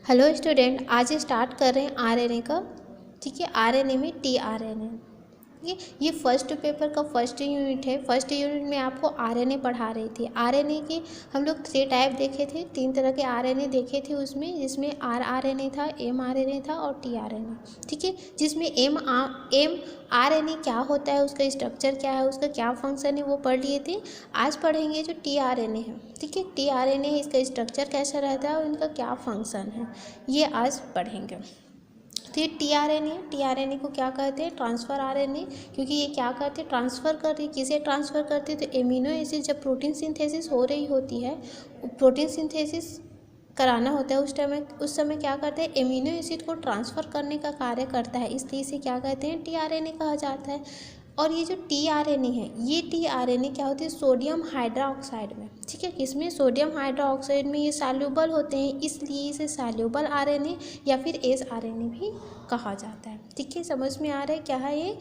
Hello student, आज start कर रहे हैं आरएनए का। ठीक है, आरएनए में टीआरएनए। ठीक है, ये फर्स्ट पेपर का फर्स्ट यूनिट है। फर्स्ट यूनिट में आपको आरएनए पढ़ा रही थी। आरएनए के हम लोग 3 टाइप देखे थे, 3 तरह के आरएनए देखे थे उसमें, जिसमें आरआरएनए था, एमआरएनए था और टीआरएनए। ठीक है, जिसमें एमआरएनए क्या होता है, उसका स्ट्रक्चर क्या है, उसका क्या फंक्शन है, वो पढ़ लिए थे। आज पढ़ेंगे जो टीआरएनए है। ठीक है, टीआरएनए इसका स्ट्रक्चर कैसा रहता है और इनका क्या फंक्शन है, ये आज पढ़ेंगे। तो ये टीआरएनए को क्या कहते हैं, ट्रांसफ़र आरएनए। क्योंकि ये क्या करते हैं, ट्रांसफ़र कर रही, किसे ट्रांसफ़र करते हैं, तो एमिनो एसिड जब प्रोटीन सिंथेसिस हो रही होती है, प्रोटीन सिंथेसिस कराना होता है उस समय क्या करते हैं, एमिनो एसिड को ट्रांसफ़र करने का कार्य करता है, इसलिए इसे क्या कहते हैं, टीआरएनए कहा जाता है। और ये जो टीआरएनए है, ये टीआरएनए क्या होती है, सोडियम हाइड्रोक्साइड में। ठीक है, किसमें, सोडियम हाइड्रोक्साइड में ये सॉल्युबल होते हैं, इसलिए इसे सॉल्युबल आरएनए या फिर एसआरएनए भी कहा जाता है। ठीक है, समझ में आ रहा है क्या है ये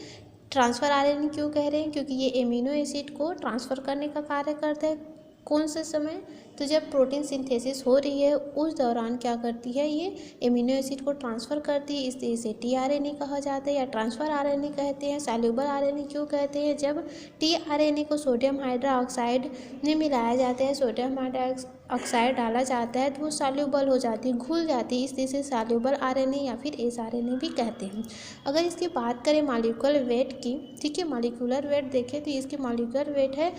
ट्रांसफ़र आरएनए क्यों कह रहे हैं, क्योंकि ये एमिनो एसिड को ट्रांसफ़र करने का कार्य करता है। कौन से समय, तो जब प्रोटीन सिंथेसिस हो रही है उस दौरान क्या करती है, ये एमिनो एसिड को ट्रांसफ़र करती है, इसलिए इसे टीआरएनए कहा जाता है या ट्रांसफ़र आरएनए कहते हैं। सॉल्युबल आरएनए क्यों कहते हैं, जब टीआरएनए को सोडियम हाइड्रोक्साइड में मिलाया जाता है, सोडियम हाइड्रोक्साइड डाला जाता है तो वो सॉल्युबल हो जाती है, घुल जाती है, इसलिए इसे सॉल्युबल आरएनए या फिर एसआरएनए भी कहते हैं। अगर इसकी बात करें मॉलिक्यूलर वेट की, ठीक है, मॉलिक्यूलर वेट देखें तो इसकी मॉलिक्यूलर वेट है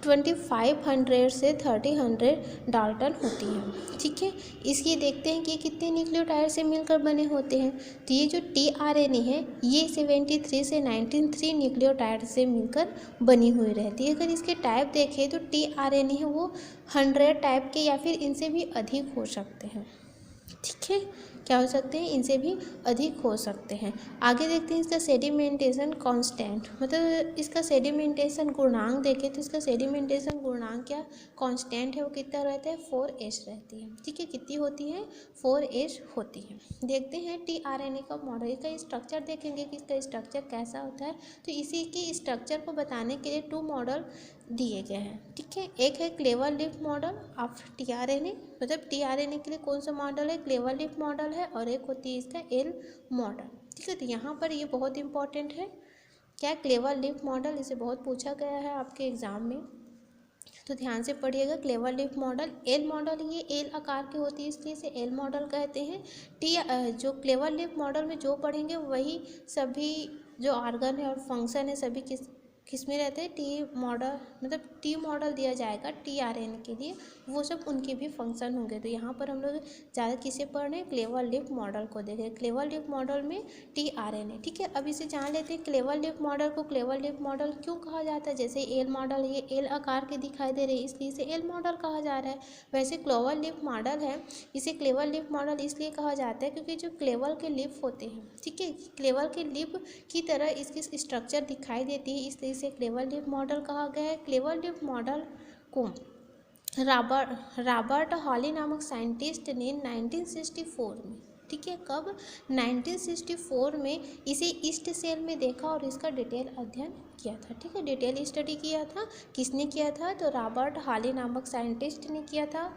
2500 से 3000 डाल्टन होती है। ठीक है, इसकी देखते हैं कि कितने न्यूक्लियोटाइड से मिलकर बने होते हैं। तो ये जो टीआरएनए है, ये 73 से 93 न्यूक्लियोटाइड से मिलकर बनी हुई रहती है। अगर इसके टाइप देखें तो टीआरएनए है वो 100 टाइप के या फिर इनसे भी अधिक हो सकते हैं। ठीक है, क्या हो सकते हैं, इनसे भी अधिक हो सकते हैं। आगे देखते हैं इसका सेडिमेंटेशन कांस्टेंट, मतलब इसका सेडिमेंटेशन गुणांक देखें तो इसका सेडिमेंटेशन गुणांक क्या कांस्टेंट है, वो कितना रहता है, 4s रहती है। ठीक है, कितनी होती है, 4s होती है। देखते हैं टीआरएनए का मॉडल, इसका स्ट्रक्चर देखेंगे कि इसका स्ट्रक्चर कैसा होता है। तो इसी के स्ट्रक्चर को बताने के लिए 2 मॉडल दिए गए हैं। ठीक है, एक है clever leaf model of tRNA, मतलब टीआरएनए के लिए कौन सा मॉडल है, क्लेवर लीफ मॉडल है, और एक होती है इसका एल मॉडल। ठीक है, तो यहाँ पर ये बहुत इंपॉर्टेंट है, क्या क्लेवर लीफ मॉडल, इसे बहुत पूछा गया है आपके एग्जाम में, तो ध्यान से पढ़िएगा। Clever leaf model, L model, ये एल आकार की होती है इसलिए इसे एल मॉडल कहते हैं। जो क्लेवर लीफ मॉडल में जो पढ़ेंगे वही सभी जो ऑर्गन है और फंक्शन है सभी किस में रहते हैं, टी मॉडल, मतलब टी मॉडल दिया जाएगा टीआरएनए के लिए, वो सब उनके भी फंक्शन होंगे। तो यहाँ पर हम लोग ज़्यादा किसे पढ़ रहे हैं, क्लेवर लीफ मॉडल को देखें, क्लेवर लीफ मॉडल में टीआरएनए। ठीक है, अब इसे जान लेते हैं क्लेवर लीफ मॉडल को क्लेवर लीफ मॉडल क्यों कहा जाता है। जैसे एल मॉडल, ये एल आकार के दिखाई दे रहे हैं इसलिए इसे एल मॉडल कहा जा रहा है। वैसे क्लेवर लीफ मॉडल है, इसे क्लेवर लीफ मॉडल इसलिए कहा जाता है क्योंकि जो क्लेवर के लीफ होते हैं, ठीक है, क्लेवर के लीफ की तरह इसकी स्ट्रक्चर दिखाई देती है, इसलिए इसे क्लेवर लीफ मॉडल कहा गया है। क्लेवर लीफ मॉडल को रॉबर्ट हॉली नामक साइंटिस्ट ने 1964 में, ठीक है, कब, 1964 में इसे ईस्ट सेल में देखा और इसका डिटेल अध्ययन किया था। ठीक है, डिटेल स्टडी किया था, किसने किया था, तो रॉबर्ट हॉली नामक साइंटिस्ट ने किया था।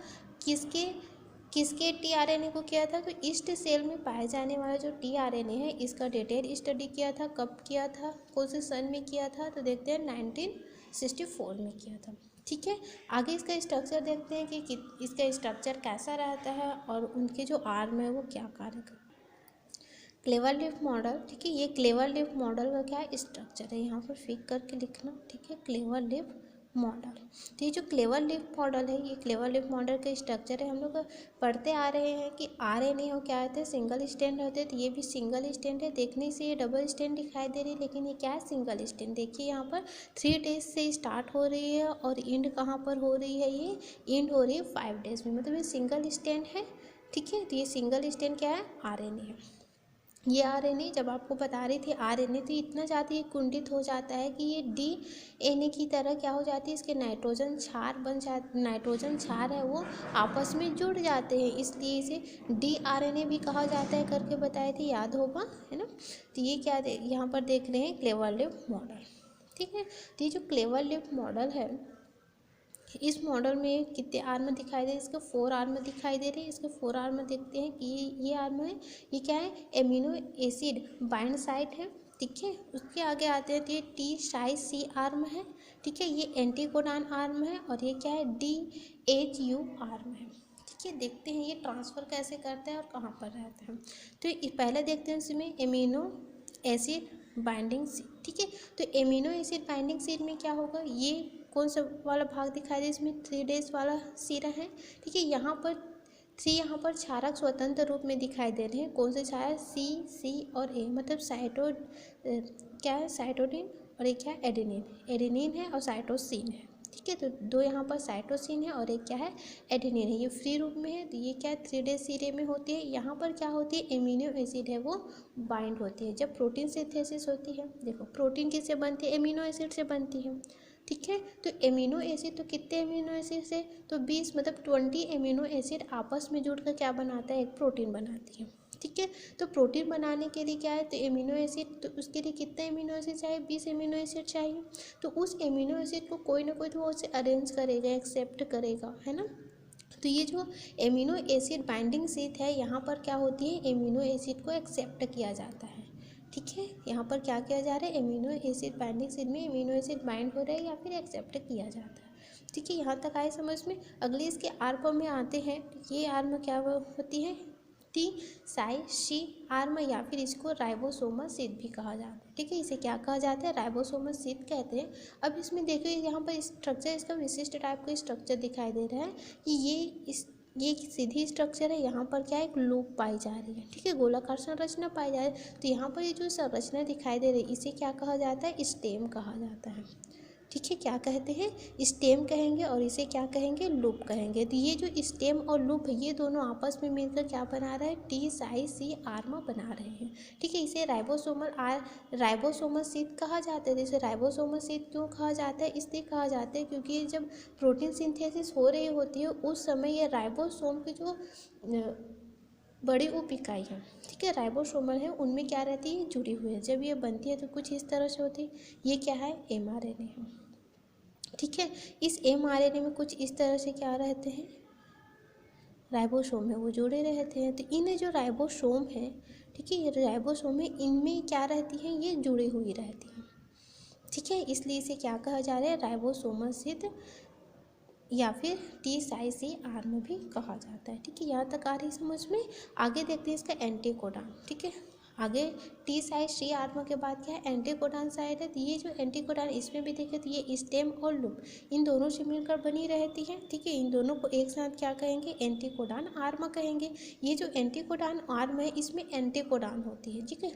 किसके टीआरएनए को किया था, तो ईस्ट सेल में पाए जाने वाला जो टीआरएनए है इसका डिटेल स्टडी किया था। कब किया था, कौन से सन में किया था, तो देखते हैं 1964 में किया था। ठीक है, आगे इसका स्ट्रक्चर देखते हैं कि इसका स्ट्रक्चर कैसा रहता है और उनके जो आर्म है वो क्या कार्य करते हैं। क्लेवर लीफ मॉडल, ठीक है, ये क्लेवर लीफ मॉडल का क्या स्ट्रक्चर है, यहाँ पर फिक करके लिखना। ठीक है, क्लेवर लीफ मॉडल, तो ये जो क्लेवर लीफ मॉडल है, ये क्लेवर लीफ मॉडल का स्ट्रक्चर है। हम लोग पढ़ते आ रहे हैं कि आरएनए हो क्या होते हैं, सिंगल स्टैंड होते हैं, तो ये भी सिंगल स्टैंड है। देखने से ये डबल स्टैंड दिखाई दे रही है लेकिन ये क्या है, सिंगल स्टैंड। देखिए यहाँ पर 3 डेज से स्टार्ट हो रही है और एंड कहाँ पर हो रही है, ये एंड हो रही है 5 डेज में, मतलब ये सिंगल स्टैंड है। ठीक है, तो ये सिंगल स्टैंड क्या है, आरएनए है। ये आरएनए जब आपको बता रही थी आरएनए, तो इतना ज़्यादा ये कुंठित हो जाता है कि ये डीएनए की तरह क्या हो जाती है, इसके नाइट्रोजन क्षार है वो आपस में जुड़ जाते हैं, इसलिए इसे डीआरएनए भी कहा जाता है करके बताए थे, याद होगा, है ना। तो ये क्या यहाँ पर देख रहे हैं, क्लेवर लीफ मॉडल। ठीक है, तो ये जो क्लेवर लीफ मॉडल है इस मॉडल में कितने आर्म दिखाई दे रहे हैं? इसके 4 आर्म दिखाई दे रहे हैं। इसके 4 आर्म देखते हैं कि ये आर्म है, ये क्या है? एमिनो एसिड बाइंड साइट है, ठीक है। उसके आगे आते हैं तो ये टी साई सी आर्म है, ठीक है। ये एंटीकोडॉन आर्म है और ये क्या है? डी एच यू आर्म है, ठीक है। देखते हैं ये ट्रांसफ़र कैसे करता है और कहाँ पर रहता है। तो पहले देखते हैं इसमें एमिनो एसिड बाइंडिंग सीट, ठीक है। तो एमिनो एसिड बाइंडिंग सीट में क्या होगा? ये कौन सा वाला भाग दिखाई दे? इसमें 3 डेज वाला सिरा है, ठीक है। यहाँ पर 3 यहाँ पर क्षारक स्वतंत्र रूप में दिखाई दे रहे हैं। कौन से क्षारक? सी और ए, मतलब क्या है? साइटोडिन और एक क्या है? एडेनिन। एडेनिन है और साइटोसिन है, ठीक है। तो 2 यहाँ पर साइटोसिन है और एक क्या है? एडेनिन है। ये फ्री रूप में है, तो ये क्या है? 3 डेज सिरे में होती है। यहाँ पर क्या होती है? एमिनो एसिड है वो बाइंड होती है जब प्रोटीन सिंथेसिस होती है। देखो प्रोटीन किससे बनती है? एमिनो एसिड से बनती है, ठीक है। तो एमिनो एसिड, तो कितने एमिनो एसिड से? तो 20 मतलब 20 एमिनो एसिड आपस में जुड़कर क्या बनाता है? एक प्रोटीन बनाती है, ठीक है। तो प्रोटीन बनाने के लिए क्या है? तो एमिनो एसिड, तो उसके लिए कितने एमिनो एसिड चाहिए? 20 एमिनो एसिड चाहिए। तो उस एमिनो एसिड को कोई ना कोई तो वो उसे अरेंज करेगा, एक्सेप्ट करेगा, है ना। तो ये जो एमिनो एसिड बाइंडिंग सीट है, यहाँ पर क्या होती है? एमिनो एसिड को एक्सेप्ट किया जाता है, ठीक है। यहाँ पर क्या किया जा रहा है? एमिनो एसिड बाइंडिंग सीट में एमिनो एसिड बाइंड हो रहा है या फिर एक्सेप्ट किया जाता है, ठीक है। यहाँ तक आए समझ में। अगले इसके आर्म में आते हैं। ये आर्म क्या होती है? टी साई शी आर्म, या फिर इसको राइबोसोमल शीट भी कहा जाता है, ठीक है। इसे क्या कहा जाता है? राइबोसोमल शीट कहते हैं। अब इसमें देखिए यहाँ पर स्ट्रक्चर, इसका विशिष्ट टाइप का स्ट्रक्चर दिखाई दे रहा है कि ये एक सीधी स्ट्रक्चर है। यहाँ पर क्या है? एक लूप पाई जा रही है, ठीक है। गोलाकार संरचना पाई जा रही है। तो यहाँ पर ये जो संरचना दिखाई दे रही है, इसे क्या कहा जाता है? स्टेम कहा जाता है, ठीक है। क्या कहते हैं? स्टेम कहेंगे और इसे क्या कहेंगे? लूप कहेंगे। तो ये जो स्टेम और लूप है, ये दोनों आपस में मिलकर क्या बना रहा है? टी साई सी आर्म बना रहे हैं, ठीक है। इसे राइबोसोमल शीट कहा जाता है। इसे राइबोसोमल शीट क्यों कहा जाता है? इसलिए कहा जाता है क्योंकि जब प्रोटीन सिंथेसिस हो रही होती है उस समय ये राइबोसोम की जो बड़ी उप इकाई है, ठीक है, राइबोसोमल है, उनमें क्या रहती है? जुड़ी हुई है। जब ये बनती है तो कुछ इस तरह से होती है। ये क्या है? mRNA है, ठीक है। इस mRNA में कुछ इस तरह से क्या रहते हैं? राइबोसोम है, वो जुड़े रहते हैं। तो इन जो राइबोसोम है, ठीक है, ये राइबोसोम है, इनमें क्या रहती है? ये जुड़ी हुई रहती है, ठीक है। इसलिए इसे क्या कहा जा रहा है? राइबोसोमल शीट या फिर टी साई सी आर्म भी कहा जाता है, ठीक है। यहाँ तक आ रही समझ में। आगे देखते हैं इसका एंटीकोडॉन, ठीक है। आगे टी साई सी आर्म के बाद क्या है? एंटीकोडॉन साइड है। तो ये जो एंटीकोडॉन, इसमें भी देखें तो ये स्टेम और लूप इन दोनों से मिलकर बनी रहती है, ठीक है। इन दोनों को एक साथ क्या कहेंगे? एंटीकोडॉन आर्म कहेंगे। ये जो एंटीकोडॉन आर्म है, इसमें एंटीकोडॉन होती है, ठीक है।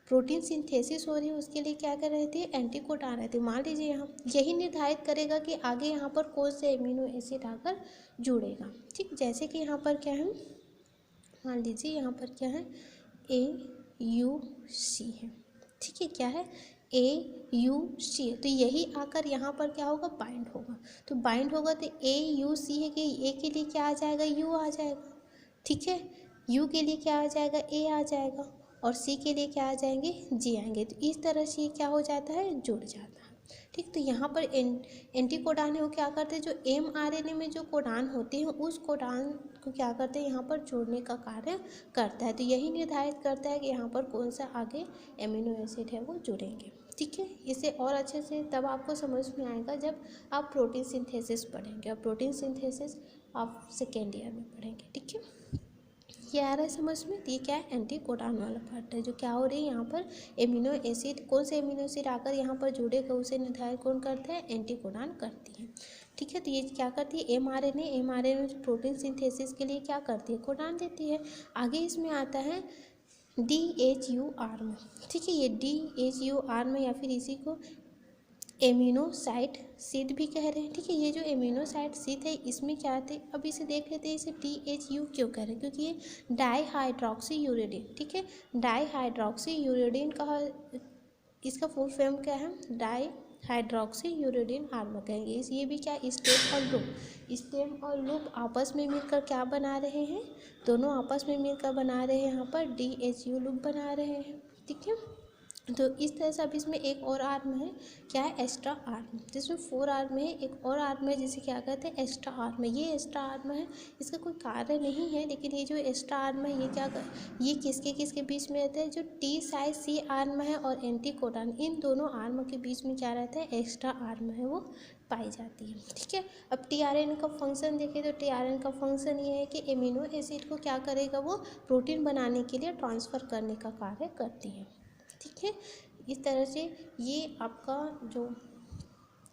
प्रोटीन सिंथेसिस हो रही है, उसके लिए क्या कर रहती है? एंटीकोडॉन रहती है। मान लीजिए यहाँ यही निर्धारित करेगा कि आगे यहाँ पर कौन से एमिनो एसिड आकर जुड़ेगा, ठीक। जैसे कि यहाँ पर क्या है? मान लीजिए यहाँ पर क्या है? AUC है, ठीक है। क्या है? AUC है। तो यही आकर यहाँ पर क्या होगा? बाइंड होगा। तो बाइंड होगा तो AUC है कि A के लिए क्या आ जाएगा? U आ जाएगा, ठीक है। U के लिए क्या आ जाएगा? A आ जाएगा और C के लिए क्या आ जाएंगे? G आएंगे। तो इस तरह से ये क्या हो जाता है? जुड़ जाता है, ठीक। तो यहाँ पर एंटीकोडॉन है, वो क्या करते हैं? जो mRNA में जो कोडान होते हैं उस कोडान को क्या करते हैं? यहाँ पर जोड़ने का कार्य करता है। तो यही निर्धारित करता है कि यहाँ पर कौन सा आगे एमिनो एसिड है वो जुड़ेंगे, ठीक है। इसे और अच्छे से तब आपको समझ में आएगा जब आप प्रोटीन सिंथेसिस पढ़ेंगे। और प्रोटीन सिंथेसिस आप सेकेंड ईयर में पढ़ेंगे, ठीक है। ये आ रहा है समझ में। ये क्या है? एंटीकोडॉन वाला पार्ट है। जो क्या हो रही है यहाँ पर? एमिनो एसिड, कौन से एमिनो एसिड आकर यहाँ पर जुड़ेगा उसे निर्धारित कौन करता है? एंटीकोडॉन करती है, ठीक है। तो ये क्या करती है? mRNA जो प्रोटीन सिंथेसिस के लिए क्या करती है? कोडान देती है। आगे इसमें आता है DHU आर्म, ठीक है। ये DHU आर्म या फिर इसी को एमिनोसाइट शीट भी कह रहे हैं, ठीक है। ये जो एमिनोसाइट शीट है, इसमें क्या आते हैं? अब इसे देख लेते हैं, इसे DHU क्यों कह रहे हैं? क्योंकि ये डाईहाइड्रोक्सी यूरिडीन, ठीक है। डाईहाइड्रोक्सी यूरिडीन कहा, इसका फुल फॉर्म क्या है? डाईहाइड्रोक्सी यूरिडीन आर्म कहेंगे। ये भी क्या? स्टेम और लूप आपस में मिलकर क्या बना रहे हैं? दोनों आपस में मिलकर बना रहे हैं, यहाँ पर DHU लूप बना रहे हैं, ठीक है। तो इस तरह से अब इसमें एक और आर्म है, क्या है, एक्स्ट्रा आर्म, जिसमें 4 आर्म है, एक और आर्म है जिसे क्या कहते हैं, एक्स्ट्रा आर्म है। ये एक्स्ट्रा आर्म है, इसका कोई कार्य नहीं है, लेकिन ये जो एक्स्ट्रा आर्म है ये किसके किसके बीच में रहता है, जो टी साइज सी आर्म है और एंटीकोडॉन, इन दोनों आर्म के बीच में क्या रहता है, एक्स्ट्रा आर्म है वो पाई जाती है। ठीक है, अब टीआरएन का फंक्शन देखें तो टीआरएन का फंक्शन ये है कि एमिनो एसिड को क्या करेगा, वो प्रोटीन बनाने के लिए ट्रांसफ़र करने का कार्य करती है। ठीक है, इस तरह से ये आपका जो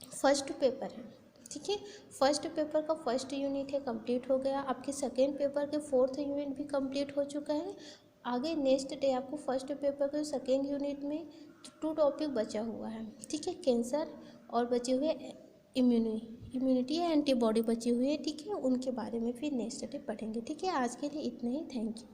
फर्स्ट पेपर है, ठीक है, फर्स्ट पेपर का फर्स्ट यूनिट है कंप्लीट हो गया। आपके सेकेंड पेपर के फोर्थ यूनिट भी कंप्लीट हो चुका है। आगे नेक्स्ट डे आपको फर्स्ट पेपर के सेकेंड यूनिट में 2 टॉपिक बचा हुआ है। ठीक है, कैंसर और बचे हुए इम्यूनिटी या एंटीबॉडी बची हुई है। ठीक है, उनके बारे में फिर नेक्स्ट डे पढ़ेंगे। ठीक है, आज के लिए इतना ही, थैंक यू।